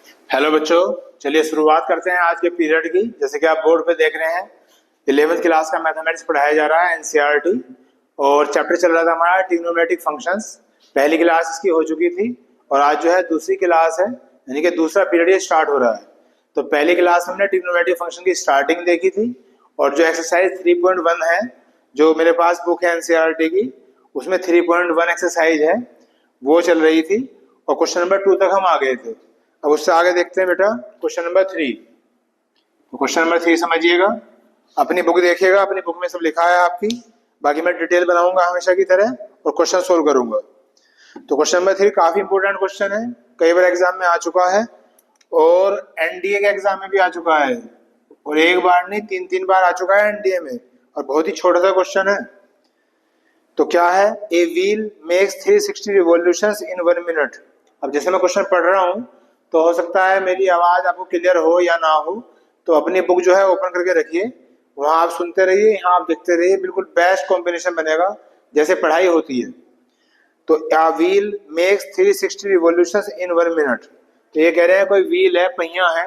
Hello बच्चों, चलिए शुरुआत करते हैं आज के पीरियड की। जैसे कि आप बोर्ड पे देख रहे हैं 11वीं क्लास का मैथमेटिक्स पढ़ाया जा रहा है एनसीईआरटी, और चैप्टर चल रहा था हमारा ट्रिग्नोमेट्रिक फंक्शंस। पहली क्लास इसकी हो चुकी थी और आज जो है दूसरी क्लास है, यानी कि दूसरा पीरियड ये स्टार्ट हो रहा है। तो पहली क्लास में हमने ट्रिग्नोमेट्रिक फंक्शन की स्टार्टिंग देखी थी और जो एक्सरसाइज 3.1 है, जो मेरे पास बुक है एनसीईआरटी की, उसमें 3.1 एक्सरसाइज है, वो चल रही थी और क्वेश्चन नंबर 2 तक हम आ गए थे। अब उससे आगे देखते हैं बेटा क्वेश्चन नंबर 3। तो क्वेश्चन नंबर 3 समझिएगा, अपनी बुक देखिएगा, अपनी बुक में सब लिखा है आपकी। बाकी मैं डिटेल बनाऊंगा हमेशा की तरह और क्वेश्चन सोल्व करूंगा। तो क्वेश्चन नंबर 3 काफी इंपोर्टेंट क्वेश्चन है, कई बार एग्जाम में आ चुका है और एनडीए के एग्जाम में भी आ चुका है, और एक बार नहीं 3 बार आ चुका है एनडीए में, और बहुत ही छोटा सा क्वेश्चन है। तो क्या है, a wheel makes 360 revolutions in 1 minute. अब जैसे मैं क्वेश्चन पढ़ रहा हूँ तो हो सकता है मेरी आवाज आपको क्लियर हो या ना हो, तो अपनी बुक जो है ओपन करके रखिए, वहां आप सुनते रहिए, यहाँ आप देखते रहिए, बिल्कुल बेस्ट कॉम्बिनेशन बनेगा जैसे पढ़ाई होती है। तो आ व्हील मेक्स 360 रिवॉल्यूशंस इन 1 मिनट। तो ये कह रहे हैं कोई व्हील है, पहिया है,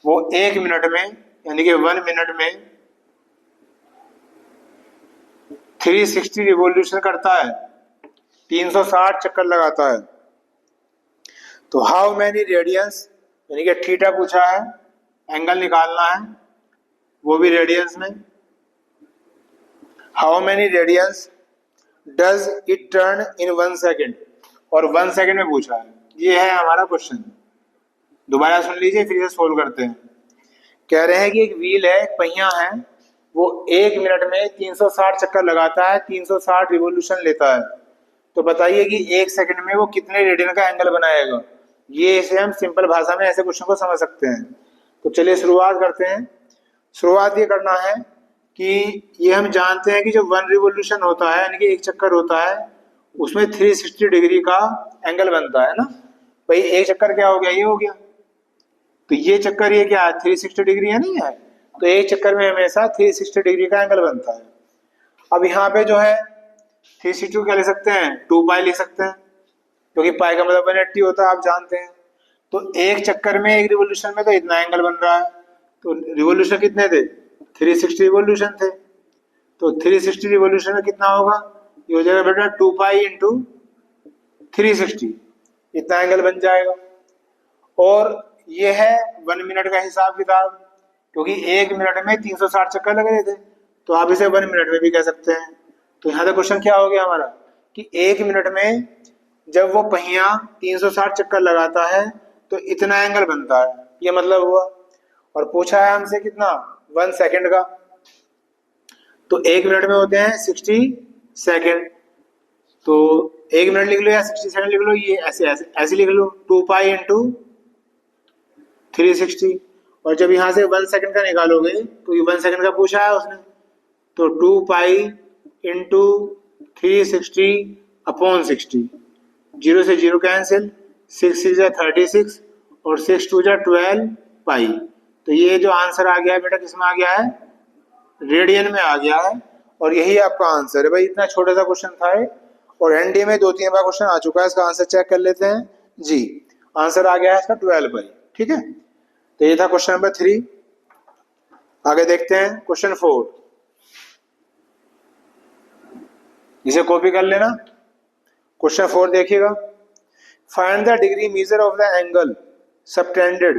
वो 1 मिनट में, यानी कि 1 मिनट में 360 रिवॉल्यूशन करता है, 360 चक्कर लगाता है। तो हाउ मैनी रेडियंस, यानी कि थीटा पूछा है, एंगल निकालना है, वो भी रेडियंस में। How many radians does it turn in 1 second, और 1 सेकेंड में पूछा है। ये है हमारा क्वेश्चन, दोबारा सुन लीजिए फिर इसे सोल्व करते हैं। कह रहे हैं कि एक व्हील है, एक पहिया है, वो 1 मिनट में 360 चक्कर लगाता है, 360 रिवॉल्यूशन लेता है। तो बताइए कि 1 सेकंड में वो कितने रेडियन का एंगल बनाएगा। ये इसे हम सिंपल भाषा में ऐसे क्वेश्चन को समझ सकते हैं। तो चलिए शुरुआत करते हैं। शुरुआत ये करना है कि ये हम जानते हैं कि जो 1 रिवॉल्यूशन होता है, यानी कि 1 चक्कर होता है, उसमें 360 डिग्री का एंगल बनता है ना। भाई 1 चक्कर क्या हो गया, ये हो गया। तो ये चक्कर ये क्या है, 360 डिग्री है, नहीं है। तो 1 चक्कर में हमेशा 360 डिग्री का एंगल बनता है। अब यहाँ पे जो है 360 क्या लिख सकते हैं, 2 पाई लिख सकते हैं, क्योंकि पाई का मतलब 180 होता है, आप जानते हैं। तो 1 चक्कर में 1 रिवॉल्यूशन में तो इतना एंगल बन रहा है। तो रिवॉल्यूशन कितने थे, 360 रिवॉल्यूशन थे। तो 360 रिवॉल्यूशन में कितना होगा, ये हो जाएगा बेटा 2 पाई इंटू 360, इतना एंगल बन जाएगा। और ये है 1 मिनट का हिसाब किताब, क्योंकि 1 मिनट में 360 चक्कर लग रहे थे, तो आप इसे 1 मिनट में भी कह सकते हैं। तो यहाँ तक क्वेश्चन क्या हो गया हमारा कि 1 मिनट में जब वो पहिया 360 चक्कर लगाता है तो इतना एंगल बनता है, ये मतलब हुआ। और पूछा है हमसे कितना, 1 सेकंड का। तो 1 मिनट में होते हैं 60 सेकंड। तो 1 मिनट लिख लो या 60 सेकंड लिख लो, ये ऐसे ऐसे ऐसे लिख लो, 2 पाई इंटू 360। और जब यहाँ से 1 सेकंड का निकालोगे तो ये 1 सेकंड का पूछा है उसने, तो 2 पाई इंटू 360 अपॉन 60, 0 से 0 कैंसिल, 6 6 36 और 6 2 12 पाई। तो ये जो आंसर आ गया है बेटा, किस में आ गया है, रेडियन में आ गया है। और यही आपका आंसर है। भाई इतना छोटा सा क्वेश्चन था और एनडीए में 2-3 बार क्वेश्चन आ चुका है, इसका आंसर चेक कर लेते हैं जी। आंसर आ गया है इसका 12 पाई, ठीक है। तो ये था क्वेश्चन नंबर 3। आगे देखते हैं क्वेश्चन 4, इसे कॉपी कर लेना। क्वेश्चन 4 देखिएगा, find the degree measure of the angle subtended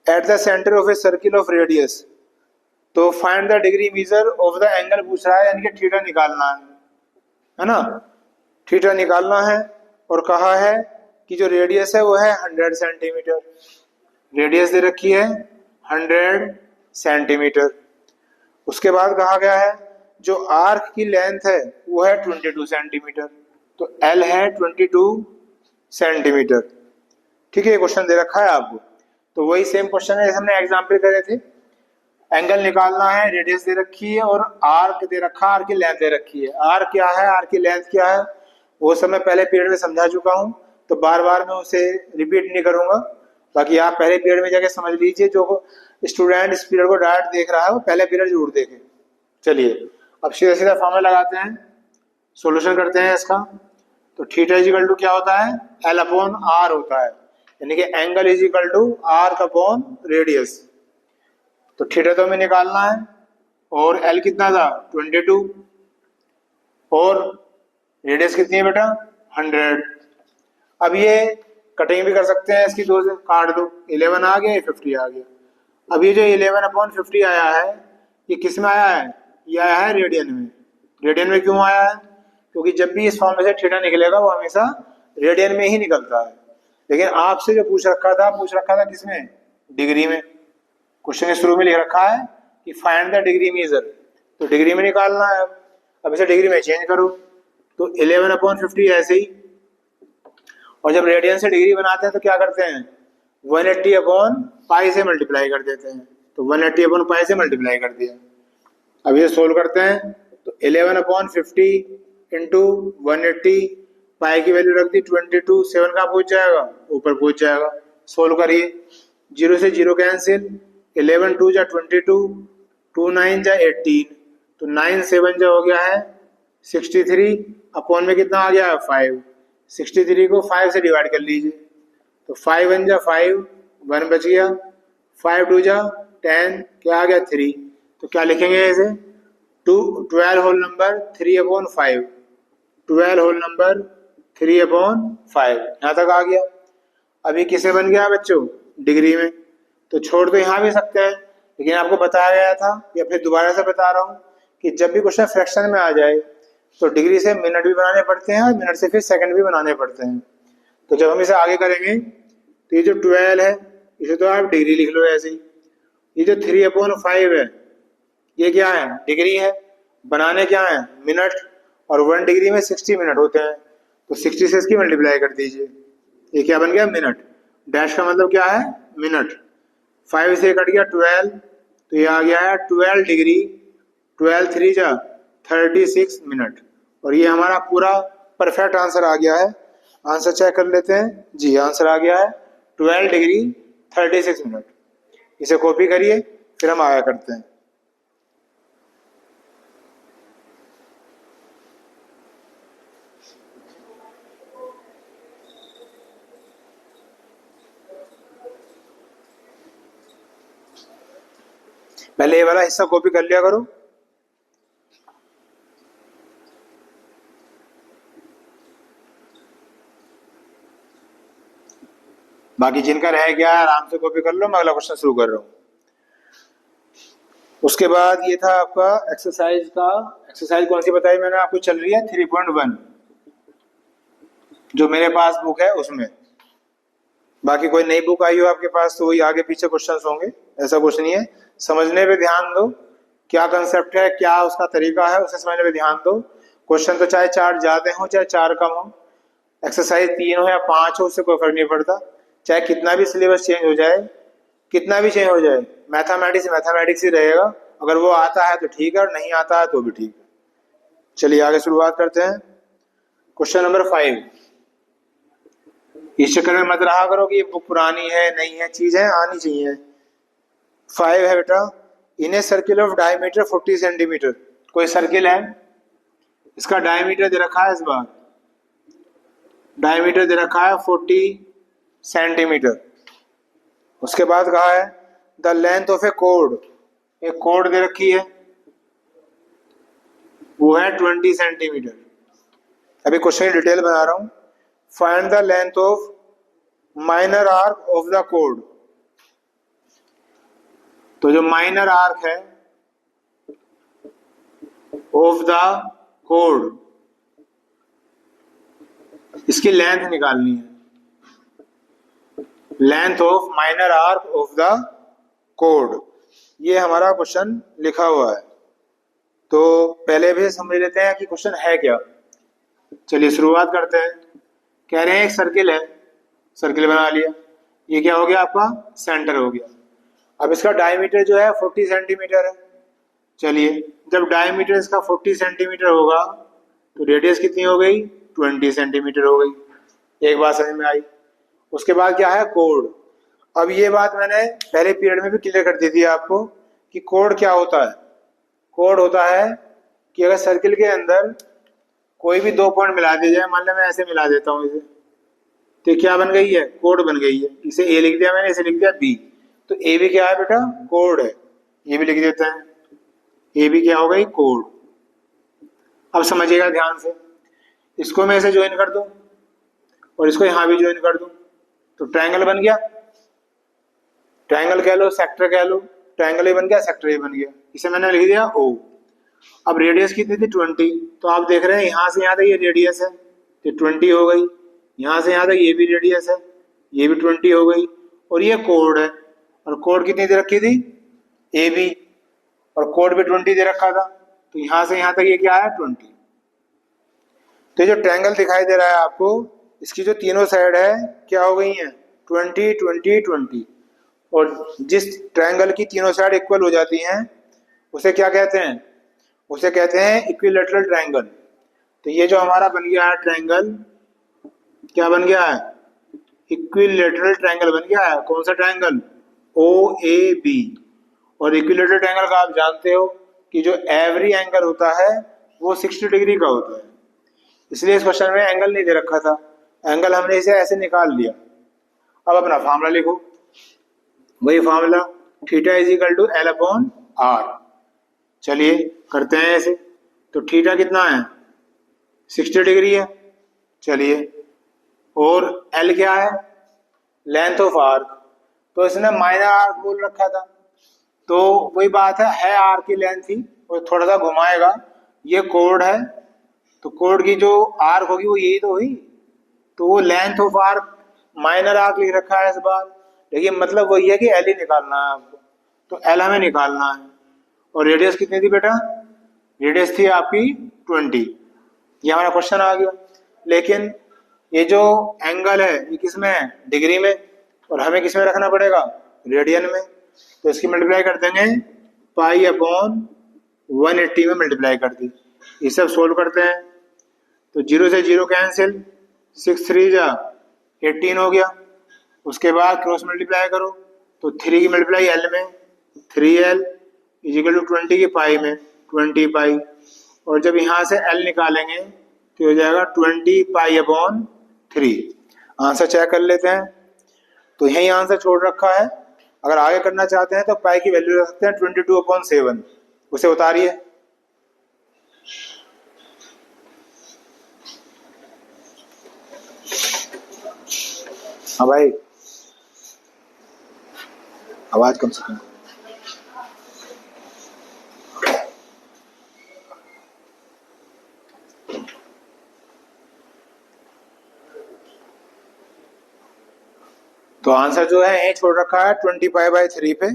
at the centre of a circle of radius. तो find the degree measure of the angle पूछ रहा है, यानी कि थीटा निकालना है ना, थीटा निकालना है। और कहा है कि जो रेडियस है वो है 100 सेंटीमीटर, रेडियस दे रखी है 100 सेंटीमीटर। उसके बाद कहा गया है जो आर्क की लेंथ है वो है 22 सेंटीमीटर, तो एल है 22 सेंटीमीटर, ठीक है। क्वेश्चन दे रखा है आपको, तो वही सेम क्वेश्चन है जैसे हमने एग्जाम्पल करे थे। एंगल निकालना है, रेडियस दे रखी है और आर्क दे रखा है, आर्क की लेंथ दे रखी है। आर्क क्या है, आर्क की लेंथ क्या है, वो सब मैं पहले पीरियड में समझा चुका हूँ, तो बार बार मैं उसे रिपीट नहीं करूंगा। बाकी आप पहले पीरियड में जाके समझ लीजिए, जो स्टूडेंट इस पीरियड को डायरेक्ट देख रहा है वो पहले पीरियड जरूर देखे। चलिए अब सीधा सीधा फॉर्मूला लगाते हैं, सॉल्यूशन करते हैं इसका। तो थीटा इक्वल टू क्या होता है, एल अपॉन आर होता है। यानी कि angle is equal to arc upon radius. तो थीटा तो हमें निकालना है, और एल कितना था 22, और रेडियस कितनी है बेटा 100। अब ये कटिंग भी कर सकते हैं इसकी, दो से काट दो, 11 आ गया, 50 आ गया। अब ये जो 11/50 आया है, ये किस में आया है, ये आया है रेडियन में। रेडियन में क्यों आया है, क्योंकि जब भी इस फॉर्म में से थीटा निकलेगा वो हमेशा रेडियन में ही निकलता है। लेकिन आपसे जो पूछ रखा था किसमें, डिग्री में। क्वेश्चन के शुरू में लिख रखा है कि फाइंड द डिग्री मेजर, तो डिग्री में निकालना है। अब इसे डिग्री में चेंज करो, तो 11/50 ऐसे ही। और जब रेडियन से डिग्री बनाते हैं तो क्या करते हैं, 180/पाई से मल्टीप्लाई कर देते हैं। तो 180/पाई से मल्टीप्लाई कर दिया। अब ये सोल्व करते हैं, तो 11/50 इंटू 180, पाई की वैल्यू रख दी 22, 7 कहाँ पहुंच जाएगा, ऊपर पहुंच जाएगा। सोल्व करिए, 0 से 0 कैंसिल, 11 2 जा 22, 2 9 जा 18, तो 9 7 जा हो गया है 63, अपॉन में कितना आ गया 5। 63 को 5 से डिवाइड कर लीजिए, तो 5 1 जा 5, 1 बच गया, 5 2 जा 10, क्या आ गया 3। तो क्या लिखेंगे इसे, 12 होल नंबर 3/5, 12 होल नंबर 3/5, यहाँ तक आ गया। अभी किसे बन गया बच्चों, डिग्री में। तो छोड़ तो यहाँ भी सकते हैं, लेकिन आपको बताया गया था, या फिर दोबारा से बता रहा हूँ कि जब भी क्वेश्चन फ्रैक्शन में आ जाए तो डिग्री से मिनट भी बनाने पड़ते हैं, और मिनट से फिर सेकंड भी बनाने पड़ते हैं। तो जब हम इसे आगे करेंगे तो ये जो 12 है इसे तो आप डिग्री लिख लो ऐसे ही। ये जो 3/5 है ये क्या है, डिग्री है, बनाने क्या है मिनट, और 1 डिग्री में 60 मिनट होते हैं, तो 60 से इसकी मल्टीप्लाई कर दीजिए। ये क्या बन गया, मिनट। डैश का मतलब क्या है, मिनट। 5 से कट गया 12, तो ये आ गया है 12 डिग्री, 12 3 जा 36 मिनट। और ये हमारा पूरा परफेक्ट आंसर आ गया है। आंसर चेक कर लेते हैं, जी आंसर आ गया है 12 डिग्री 36 मिनट। इसे कॉपी करिए, फिर हम आगे करते हैं। पहले ये वाला हिस्सा कॉपी कर लिया करो। बाकी जिनका रह गया आराम से कॉपी कर लो, मैं अगला क्वेश्चन शुरू कर रहा हूँ। उसके बाद ये था आपका एक्सरसाइज का। एक्सरसाइज कौन सी बताई मैंने आपको, चल रही है 3.1, जो मेरे पास बुक है उसमें। बाकी कोई नई बुक आई हो आपके पास तो वही आगे पीछे क्वेश्चंस होंगे, ऐसा कुछ नहीं है। समझने पे ध्यान दो, क्या कंसेप्ट है, क्या उसका तरीका है, उसे समझने पे ध्यान दो। क्वेश्चन तो चाहे 4 ज्यादा हो चाहे 4 कम हो, एक्सरसाइज 3 हो या 5 हो, उससे कोई फर्क नहीं पड़ता। चाहे कितना भी सिलेबस चेंज हो जाए, कितना भी चेंज हो जाए, मैथमेटिक्स ही रहेगा। अगर वो आता है तो ठीक है, और नहीं आता है तो भी ठीक है। चलिए आगे शुरुआत करते हैं। Question number 5। इस चक्कर में मत रहा करो कि ये बुक पुरानी है नहीं है, चीजें आनी चाहिए। 5 है बेटा, in a circle of diameter 40 centimetre. कोई सर्किल है, इसका डायमीटर दे रखा है, इस बार डायमीटर दे रखा है 40 सेंटीमीटर। उसके बाद कहा है the length of A code, एक कोड दे रखी है वो है 20 सेंटीमीटर। अभी क्वेश्चन की डिटेल बना रहा हूं। Find the length of minor arc of the code. तो जो माइनर आर्क है ऑफ द कोड, इसकी लेंथ निकालनी है। Length of minor arc of the code, ये हमारा क्वेश्चन लिखा हुआ है। तो पहले भी समझ लेते हैं कि क्वेश्चन है क्या। चलिए शुरुआत करते हैं। कह रहे हैं एक सर्किल है, सर्किल बना लिया, ये क्या हो गया आपका सेंटर हो गया। अब इसका डायमीटर जो है 40 सेंटीमीटर है। चलिए जब डायमीटर इसका 40 सेंटीमीटर होगा तो रेडियस कितनी हो गई, 20 सेंटीमीटर हो गई। एक बात समझ में आई। उसके बाद क्या है कोड। अब ये बात मैंने पहले पीरियड में भी क्लियर कर दी थी आपको कि कोड क्या होता है। कोड होता है कि अगर सर्किल के अंदर कोई भी 2 पॉइंट मिला दिए जाए, मान लो मैं ऐसे मिला देता हूँ इसे, तो क्या बन गई है, कोड बन गई है। इसे ए लिख दिया मैंने, इसे लिख दिया बी, तो ए भी क्या है बेटा, कोड है। ये भी लिख देते हैं, ए भी क्या हो गई, कोड। अब समझिएगा ध्यान से, इसको मैं ऐसे ज्वाइन कर दूं और इसको यहां भी ज्वाइन कर दूं, तो ट्रायंगल बन गया। ट्रायंगल कह लो, सेक्टर कह लो, ट्रायंगल ए बन गया, सेक्टर ए बन गया। इसे मैंने लिख दिया ओ। अब रेडियस कितनी थी, 20। तो आप देख रहे हैं यहां से यहां तक ये रेडियस है, तो 20 हो गई। यहां से यहां तक ये भी रेडियस है, ये भी 20 हो गई। और ये कोड है, और कोड कितनी दे रखी थी, ए बी, और कोड भी 20 दे रखा था। तो यहां से यहां तक ये क्या है, 20। तो ये जो ट्रायंगल दिखाई दे रहा है आपको, इसकी जो तीनों साइड है क्या हो गई हैं, 20 20 20। और जिस ट्रायंगल की तीनों साइड इक्वल हो जाती हैं उसे क्या कहते हैं, उसे कहते हैं इक्विलैटरल ट्रायंगल। तो ये जो हमारा बन गया है ट्रायंगल, क्या बन गया है, इक्विलैटरल ट्रायंगल बन गया है। कौन सा ट्रायंगल, ओ ए बी। और इक्विलैटरल ट्रायंगल का आप जानते हो कि जो एवरी एंगल होता है वो 60 डिग्री का होता है, इसलिए इस क्वेश्चन में एंगल नहीं दे रखा था, एंगल हमने इसे ऐसे निकाल लिया। अब अपना फार्मूला लिखो, वही formula, theta is equal to L upon R. चलिए करते हैं ऐसे। तो थीटा कितना है, 60 डिग्री है। चलिए, और एल क्या है, लेंथ ऑफ आर्क। तो इसने माइनर आर्क बोल रखा था, तो वही बात है आर्क की लेंथ ही, और थोड़ा सा घुमाएगा। ये कोड है, तो कोड की जो आर्क होगी वो यही तो हुई, तो वो length of arc minor arc लिख रखा है इस बार। लेकिन मतलब वही है कि एल ही निकालना है आपको, तो एल हमें निकालना है। और रेडियस कितनी थी बेटा, रेडियस थी आपकी 20। ये हमारा क्वेश्चन आ गया। लेकिन ये जो एंगल है ये किस में है, डिग्री में, और हमें किस में रखना पड़ेगा, रेडियन में। तो इसकी मल्टीप्लाई कर देंगे, पाई अपॉन 180 में मल्टीप्लाई कर दी। ये सब सोल्व करते हैं, तो 0 से 0 कैंसिल, 6 3 जा 18 हो गया। उसके बाद क्रॉस मल्टीप्लाई करो, तो 3 की मल्टीप्लाई एल में, 3l इजिकल टू 20 की पाई में, 20 पाई। और जब यहाँ से l निकालेंगे तो हो जाएगा 20 पाई अपॉन 3। आंसर चेक कर लेते हैं, तो यही आंसर छोड़ रखा है। अगर आगे करना चाहते हैं तो पाई की वैल्यू रख सकते हैं 22/7, उसे उतारिए। हाँ भाई, आवाज कम से कम। तो आंसर जो है यही छोड़ रखा है 20 पाई/3 पे।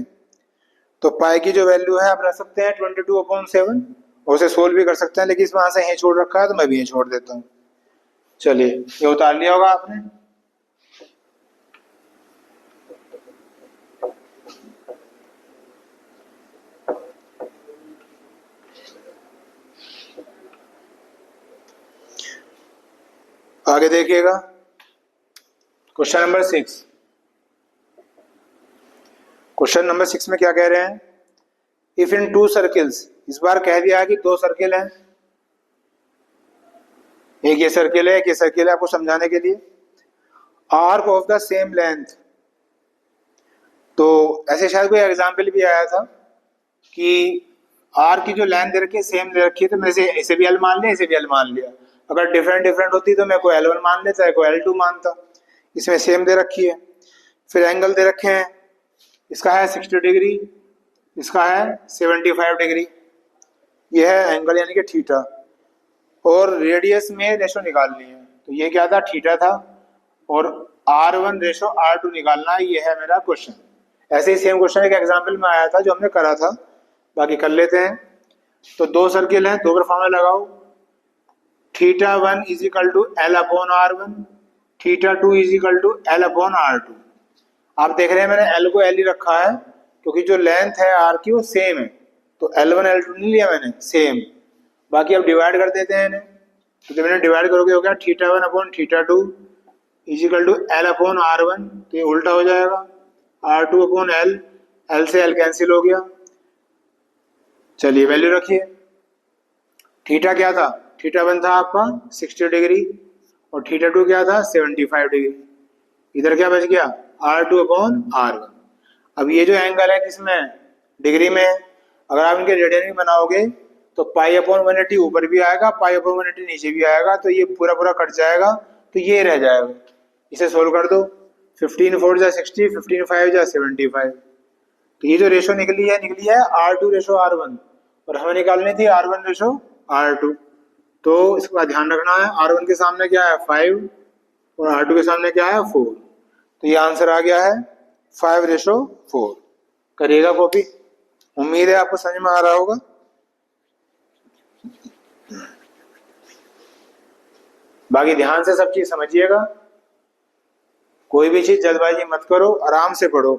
तो पाई की जो वैल्यू है आप रख सकते हैं 22/7, और उसे सोल्व भी कर सकते हैं, लेकिन इसमें आंसर यही छोड़ रखा है तो मैं भी यही छोड़ देता हूँ। चलिए, ये उतार लिया होगा आपने। आगे देखिएगा, क्वेश्चन नंबर 6। क्वेश्चन नंबर 6 में क्या कह रहे हैं, इफ इन 2 सर्किल्स, इस बार कह दिया है कि 2 सर्किल हैं, एक ये सर्किल है, एक ये सर्किल है, आपको समझाने के लिए। Arc of the same length, तो ऐसे शायद कोई एग्जाम्पल भी आया था कि आर्क की जो लेंथ दे रखी है सेम दे रखी है, तो मैं इसे भी एल मान लिया, इसे भी एल मान लिया। अगर डिफरेंट डिफरेंट होती तो मैं कोई L1 मान लेता है, कोई L2 मानता। इसमें सेम दे रखी है। फिर एंगल दे रखे हैं, इसका है 60 डिग्री, इसका है 75 डिग्री। यह है एंगल यानी कि थीटा। और रेडियस में रेशो निकालनी है, तो ये क्या था, थीटा था। और R1 रेशो R2 निकालना है, ये है मेरा क्वेश्चन। ऐसे ही सेम क्वेश्चन एक एग्जाम्पल में आया था जो हमने करा था, बाकी कर लेते हैं। तो 2 सर्किल हैं, 2 पर फॉर्मूला लगाओ। θ1 is equal to L upon R1, θ2 is equal to L upon R2। आप देख रहे हैं मैंने L को L ही रखा है, क्योंकि जो लेंथ है R की वो सेम है, तो L1 L2 नहीं लिया मैंने, सेम। बाकी अब डिवाइड कर देते हैं इन्हें, तो जब इन्हें डिवाइड करोगे हो गया θ1 upon θ2 is equal to L upon R1, तो ये उल्टा हो जाएगा, R2 अपॉन L, L से L कैंसिल हो गया। चलिए वैल्यू रखिए। थीटा क्या था, θ1 था आपका 60 डिग्री, और θ2 क्या था 75 डिग्री। इधर क्या बच गया, R2/R1। अब ये जो एंगल है किसमें, डिग्री में, अगर आप इनके रेडियन में बनाओगे तो π/180 ऊपर भी आएगा, π/180 नीचे भी आएगा, तो ये पूरा पूरा कट जाएगा, तो ये रह जाएगा। इसे सोल्व कर दो, 15 4 जा 60, 15 5 जा 75। तो ये जो रेशो निकली है R2/R1, और हमें निकालनी थी R1/R2। तो इसका ध्यान रखना है, R1 के सामने क्या है 5 और R2 के सामने क्या है 4। तो ये आंसर आ गया है 5/4। करिएगा कॉपी, उम्मीद है आपको समझ में आ रहा होगा। बाकी ध्यान से सब चीज समझिएगा, कोई भी चीज जल्दबाजी मत करो, आराम से पढ़ो।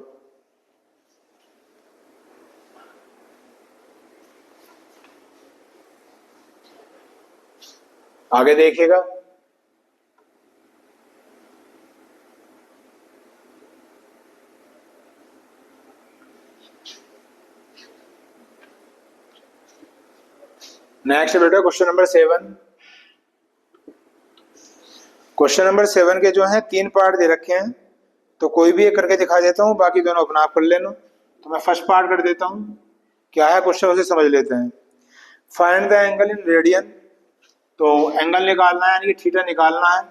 आगे देखिएगा, नेक्स्ट बेटा क्वेश्चन नंबर 7। क्वेश्चन नंबर 7 के जो हैं 3 पार्ट दे रखे हैं, तो कोई भी एक करके दिखा देता हूं, बाकी दोनों अपना आप कर लेना। तो मैं फर्स्ट पार्ट कर देता हूं, क्या है क्वेश्चन उसे समझ लेते हैं। Find the angle in radian, तो एंगल निकालना है यानी कि थीटा निकालना है।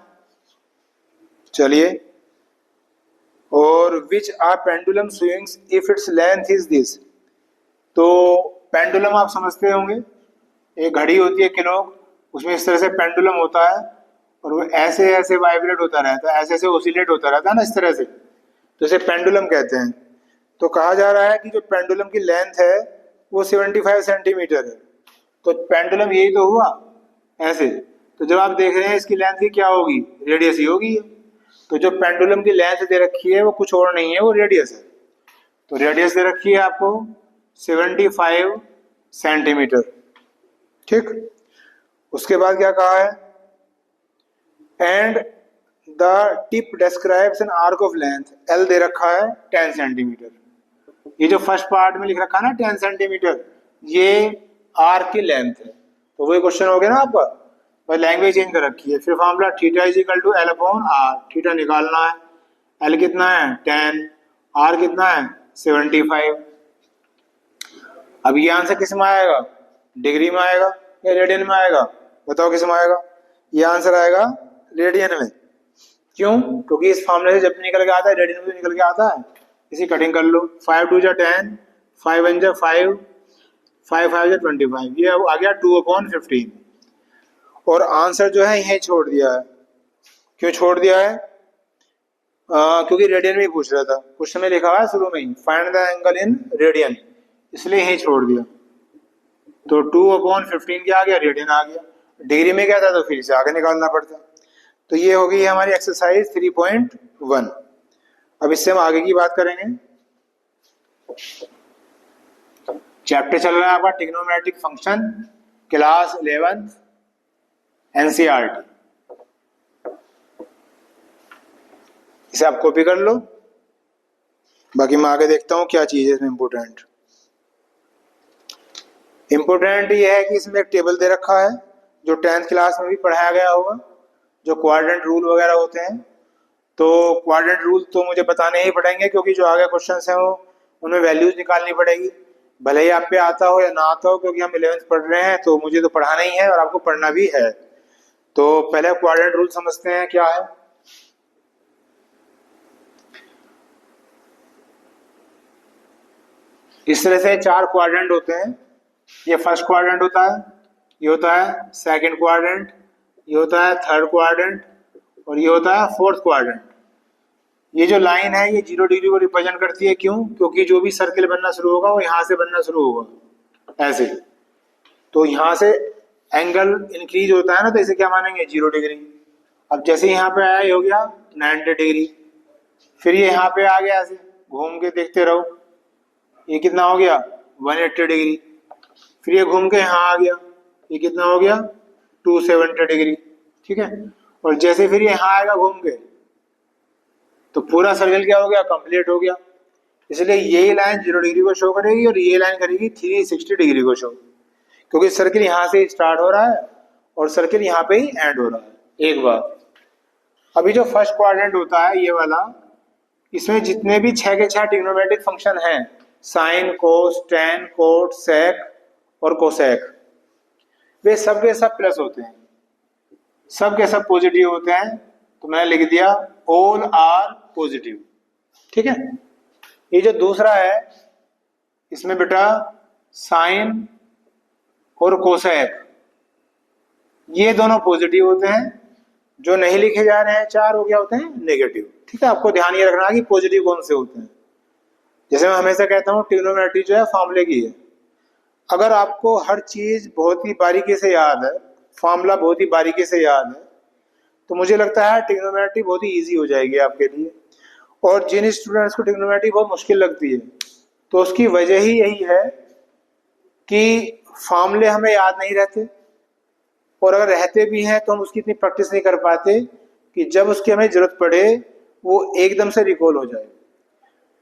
चलिए, और which are pendulum swings if its length is this. तो पेंडुलम आप समझते होंगे, एक घड़ी होती है क्लॉक, उसमें इस तरह से पेंडुलम होता है और वो ऐसे ऐसे वाइब्रेट होता रहता है, ऐसे ऐसे ओसिलेट होता रहता है ना, इस तरह से, तो इसे पेंडुलम कहते हैं। तो कहा जा रहा है कि जो पेंडुलम की लेंथ है वो 75 सेंटीमीटर है। तो पेंडुलम यही तो हुआ ऐसे, तो जब आप देख रहे हैं इसकी लेंथ की क्या होगी, रेडियस ही होगी। तो जो पेंडुलम की लेंथ दे रखी है वो कुछ और नहीं है, वो रेडियस है। तो रेडियस दे रखी है आपको 75 सेंटीमीटर, ठीक। उसके बाद क्या कहा है, and the tip describes an arc of length, L दे रखा है 10 सेंटीमीटर। ये जो फर्स्ट पार्ट में लिख रखा है ना 10 सेंटीमीटर, ये आर्क की लेंथ है। तो वही क्वेश्चन हो गया ना आपका, बस लैंग्वेज चेंज कर रखी है। फिर formula theta is equal to L/R, theta निकालना है, एल कितना है 10, आर कितना है 75। अब ये आंसर किस में आएगा, डिग्री में आएगा या रेडियन में आएगा, बताओ किस में आएगा। ये आंसर आएगा रेडियन में। क्यों, क्योंकि इस फॉर्मूले से जब निकल के आता है रेडियन में निकल के आता है। इसी कटिंग कर लो, 5 2 जा 10, 5 1 जा 5, 5 5 जा 25, ये आ गया 2/15। और आंसर जो है यही छोड़ दिया है। क्यों छोड़ दिया है, क्योंकि रेडियन में ही पूछ रहा था, क्वेश्चन में लिखा हुआ है शुरू में ही find the angle in radian, इसलिए यही छोड़ दिया। तो 2/15 क्या आ गया, रेडियन आ गया। डिग्री में क्या था तो फिर से आगे निकालना पड़ता। तो ये हो गई हमारी एक्सरसाइज 3.1। अब इससे हम आगे की बात करेंगे। चैप्टर चल रहा है आपका ट्रिग्नोमेट्रिक फंक्शन, क्लास 11 NCERT। इसे आप कॉपी कर लो, बाकी मैं आगे देखता हूं क्या चीज है इसमें इम्पोर्टेंट। इम्पोर्टेंट ये है कि इसमें एक टेबल दे रखा है जो 10th क्लास में भी पढ़ाया गया होगा, जो क्वाड्रेंट रूल वगैरह होते हैं। तो क्वाड्रेंट रूल तो मुझे बताने ही पड़ेंगे, क्योंकि जो आगे क्वेश्चंस हैं वो उनमें वैल्यूज निकालनी पड़ेगी, भले ही आप पे आता हो या ना आता हो, क्योंकि हम 11th पढ़ रहे हैं तो मुझे तो पढ़ाना ही है और आपको पढ़ना भी है। तो पहले क्वाड्रेंट रूल समझते हैं क्या है। इस तरह से 4 क्वाड्रेंट होते हैं। ये फर्स्ट क्वाड्रेंट होता है, ये होता है सेकंड क्वाड्रेंट, ये होता है थर्ड क्वाड्रेंट, और ये होता है फोर्थ क्वाड्रेंट। ये जो लाइन है ये 0 डिग्री को रिप्रेजेंट करती है। क्यों, क्योंकि जो भी सर्किल बनना शुरू होगा वो यहाँ से बनना शुरू होगा ऐसे। तो यहाँ से एंगल इंक्रीज होता है ना, तो इसे क्या मानेंगे 0 डिग्री। अब जैसे यहाँ पे आया ये हो गया 90 डिग्री, फिर ये यहाँ पे आ गया, ऐसे घूम के देखते रहो, ये कितना हो गया 180 डिग्री, फिर ये घूम के यहाँ आ गया, ये कितना हो गया 270 डिग्री, ठीक है। और जैसे फिर ये यहाँ आएगा घूम के, तो पूरा सर्कल क्या हो गया, कंप्लीट हो गया। इसलिए यही लाइन 0 डिग्री को शो करेगी और ये लाइन करेगी 360 डिग्री को शो, क्योंकि सर्किल यहाँ से स्टार्ट हो रहा है और सर्किल यहाँ पे ही एंड हो रहा है। एक बार अभी जो फर्स्ट क्वाड्रेंट होता है ये वाला, इसमें जितने भी 6 के 6 ट्रिग्नोमेट्रिक फंक्शन हैं, साइन, कोस, टेन, कोट, सेक और कोसेक, वे सब के सब प्लस होते हैं, सब के सब पॉजिटिव होते हैं। तो मैंने लिख दिया ऑल आर पॉजिटिव। ठीक है। ये जो दूसरा है इसमें बेटा साइन और कोसेक ये दोनों पॉजिटिव होते हैं, जो नहीं लिखे जा रहे हैं 4 हो गया होते हैं नेगेटिव। ठीक है, आपको ध्यान ये रखना कि पॉजिटिव कौन से होते हैं। जैसे मैं हमेशा कहता हूँ ट्रिग्नोमेट्री जो है फॉर्मूले की है। अगर आपको हर चीज बहुत ही बारीकी से याद है, फॉर्मूला बहुत ही बारीकी से याद है, तो मुझे लगता है ट्रिग्नोमेट्री बहुत ही इजी हो जाएगी आपके लिए। और जिन स्टूडेंट्स को ट्रिग्नोमेट्री बहुत मुश्किल लगती है, तो उसकी वजह ही यही है कि फॉर्मूले हमें याद नहीं रहते, और अगर रहते भी हैं तो हम उसकी इतनी प्रैक्टिस नहीं कर पाते कि जब उसकी हमें जरूरत पड़े वो एकदम से रिकॉल हो जाए।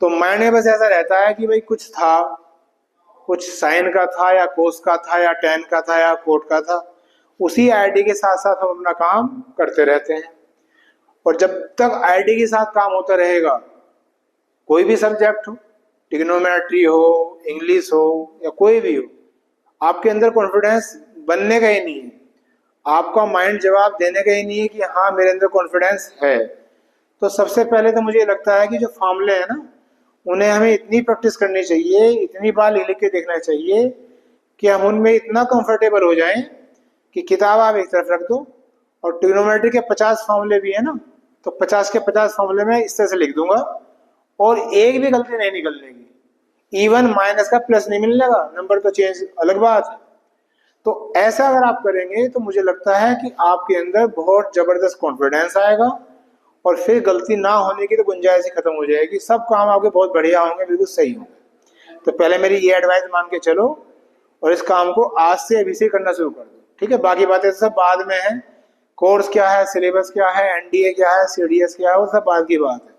तो माइंड में बस ऐसा रहता है कि भाई कुछ था, कुछ साइन का था या कोस का था या टेन का था या कोट का था, उसी आईडी के साथ साथ हम अपना काम करते रहते हैं। और जब तक आईडी के साथ काम होता रहेगा, कोई भी सब्जेक्ट हो, ट्रिग्नोमेट्री हो, इंग्लिश हो या कोई भी हो, आपके अंदर कॉन्फिडेंस बनने का ही नहीं है, आपका माइंड जवाब देने का ही नहीं है कि हाँ मेरे अंदर कॉन्फिडेंस है। तो सबसे पहले तो मुझे लगता है कि जो फॉर्मूले हैं ना, उन्हें हमें इतनी प्रैक्टिस करनी चाहिए, इतनी बार लिख लिख के देखना चाहिए कि हम उनमें इतना कंफर्टेबल हो जाएं कि किताब आप एक तरफ रख दो, और ट्रिग्नोमेट्री के 50 फॉर्मूले भी है ना, तो 50 के 50 फॉर्मूले में इस तरह से लिख दूंगा और एक भी गलती नहीं निकलनेगी। इवन माइनस का प्लस नहीं मिलने लगा, नंबर तो चेंज अलग बात है। तो ऐसा अगर आप करेंगे तो मुझे लगता है कि आपके अंदर बहुत जबरदस्त कॉन्फिडेंस आएगा, और फिर गलती ना होने की तो गुंजाइश ही खत्म हो जाएगी, सब काम आपके बहुत बढ़िया होंगे, बिल्कुल सही होंगे। तो पहले मेरी ये एडवाइस मान के चलो और इस काम को आज से अभी से करना शुरू कर दो। ठीक है, बाकी बातें सब बाद में है, कोर्स क्या है, सिलेबस क्या है, एनडीए क्या है, सीडीएस क्या है, वो सब बाद की बात है।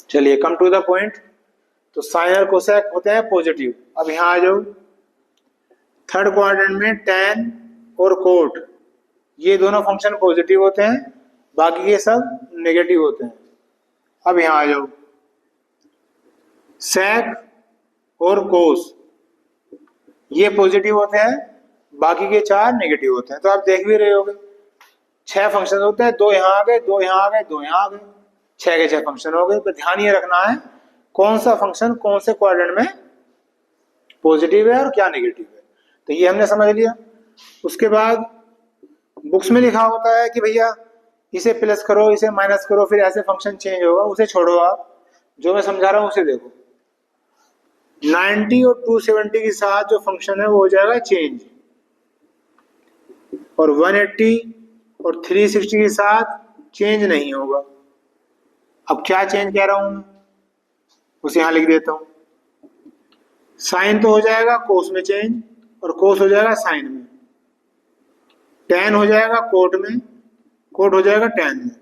चलिए कम टू द पॉइंट। तो साइन और कोसेक होते हैं पॉजिटिव। अब यहाँ आ जाओ, थर्ड क्वाड्रेंट में टेन और कोट ये दोनों फंक्शन पॉजिटिव होते हैं, बाकी के सब नेगेटिव होते हैं। अब यहां आ जाओ, सेक और कोस ये पॉजिटिव होते हैं, बाकी के 4 नेगेटिव होते हैं। तो आप देख भी रहे होगे 6 फंक्शन होते हैं, 2 यहां आ गए, 2 यहां आ गए, 2 यहां आ गए, 6 के 6 फंक्शन हो गए। तो ध्यान ये रखना है कौन सा फंक्शन कौन से क्वाड्रेंट में पॉजिटिव है और क्या नेगेटिव है। तो ये हमने समझ लिया। उसके बाद बुक्स में लिखा होता है कि भैया इसे प्लस करो, इसे माइनस करो, फिर ऐसे फंक्शन चेंज होगा, उसे छोड़ो, आप जो मैं समझा रहा हूं उसे देखो। 90 और 270 के साथ जो फंक्शन है वो हो जाएगा चेंज, और 180 और 360 के साथ चेंज नहीं होगा। अब क्या चेंज कह रहा हूं मैं, उसे यहां लिख देता हूं। साइन तो हो जाएगा कोस में चेंज, और कोस हो जाएगा साइन में, टेन हो जाएगा कोट में, कोट हो जाएगा टेन में,